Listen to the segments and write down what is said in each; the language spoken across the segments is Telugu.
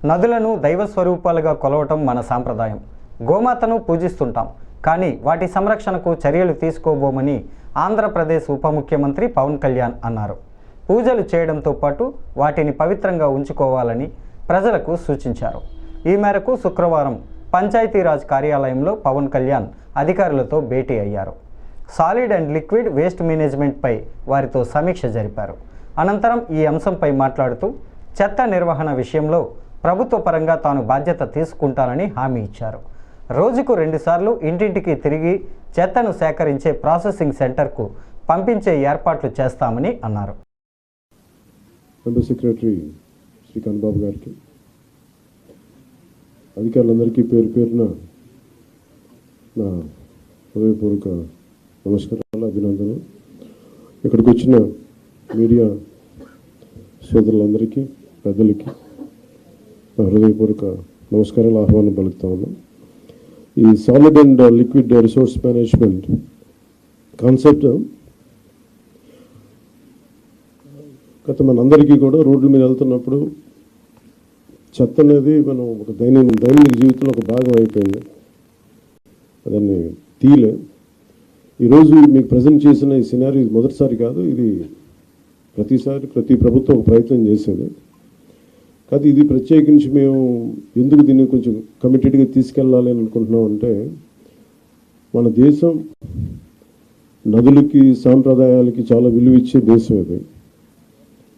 నదులను దైవ స్వరూపాలుగా కొలవటం మన సాంప్రదాయం. గోమాతను పూజిస్తుంటాం, కానీ వాటి సంరక్షణకు చర్యలు తీసుకోబోమని ఆంధ్రప్రదేశ్ ఉప ముఖ్యమంత్రి పవన్ కళ్యాణ్ అన్నారు. పూజలు చేయడంతో పాటు వాటిని పవిత్రంగా ఉంచుకోవాలని ప్రజలకు సూచించారు. ఈ మేరకు శుక్రవారం పంచాయతీరాజ్ కార్యాలయంలో పవన్ కళ్యాణ్ అధికారులతో భేటీ అయ్యారు. సాలిడ్ అండ్ లిక్విడ్ వేస్ట్ మేనేజ్మెంట్పై వారితో సమీక్ష జరిపారు. అనంతరం ఈ అంశంపై మాట్లాడుతూ చెత్త నిర్వహణ విషయంలో ప్రభుత్వ పరంగా తాను బాధ్యత తీసుకుంటానని హామీ ఇచ్చారు. రోజుకు 2 సార్లు ఇంటింటికి తిరిగి చెత్తను సేకరించే ప్రాసెసింగ్ సెంటర్కు పంపించే ఏర్పాట్లు చేస్తామని అన్నారు. అండర్ సెక్రటరీ శ్రీ కన్నబాబు గారికి, అధికారులందరికీ పేరు పేరున నా హృదయపూర్వక నమస్కారాలు, అభినందనలు. ఇక్కడికి వచ్చిన మీడియా సోదరులందరికీ, పెద్దలకి నా హృదయపూర్వక నమస్కారాలు, ఆహ్వానం పలుకుతా ఉన్నాం. ఈ solid and liquid resource management concept గత మనందరికీ కూడా రోడ్ల మీద వెళ్తున్నప్పుడు చెత్త అనేది మనం ఒక దైనందిక జీవితంలో ఒక భాగం అయిపోయింది. దాన్ని తీలే. ఈరోజు మీకు ప్రజెంట్ చేసిన ఈ సినారీ మొదటిసారి కాదు, ఇది ప్రతి ప్రభుత్వం ఒక ప్రయత్నం చేసేది. కాదు, ఇది ప్రత్యేకించి మేము ఎందుకు దీన్ని కొంచెం కమిటెడ్గా తీసుకెళ్ళాలి అని అనుకుంటున్నాం అంటే, మన దేశం నదులకి, సాంప్రదాయాలకి చాలా విలువ ఇచ్చే దేశం ఇది.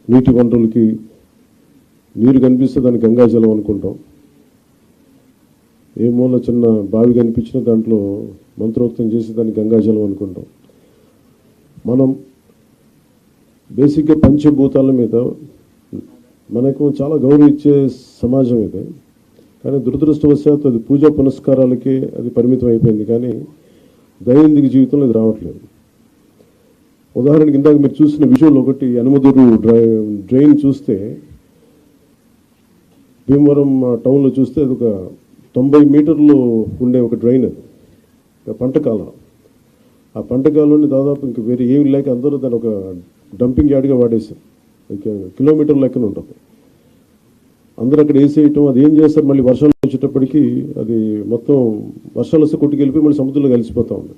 నీటి వనరులకి, నీరు కనిపిస్తే దాన్ని గంగాజలం అనుకుంటాం. ఏ మూల చిన్న బావి కనిపించినా దాంట్లో మంత్రోక్తం చేసి దాన్ని గంగాజలం అనుకుంటాం. మనం బేసిక్గా పంచభూతాల మీద మనకు చాలా గౌరవం ఇచ్చే సమాజం ఇది. కానీ దురదృష్టవశాత్తు అది పూజా పునస్కారాలకే అది పరిమితం అయిపోయింది, కానీ దైనందిక జీవితంలో ఇది రావట్లేదు. ఉదాహరణకి ఇందాక మీరు చూసిన విజువల్ ఒకటి, యనమదురు డ్రైన్ చూస్తే, భీమవరం టౌన్లో చూస్తే అది ఒక 90 మీటర్లు ఉండే ఒక డ్రైన్. అది పంటకాలం. ఆ పంటకాలంలో దాదాపు ఇంక వేరే ఏమి లేక అందరూ దాన్ని ఒక డంపింగ్ యార్డ్గా వాడేశారు. కిలోమీటర్ లెక్కన ఉంటుంది. అందరూ అక్కడ వేసేయటం, అది ఏం చేస్తారు, మళ్ళీ వర్షాలు వచ్చేటప్పటికి అది మొత్తం వర్షాలు వస్తే కొట్టుకెళ్ళిపోయి మళ్ళీ సముద్రంలో కలిసిపోతూ ఉంది.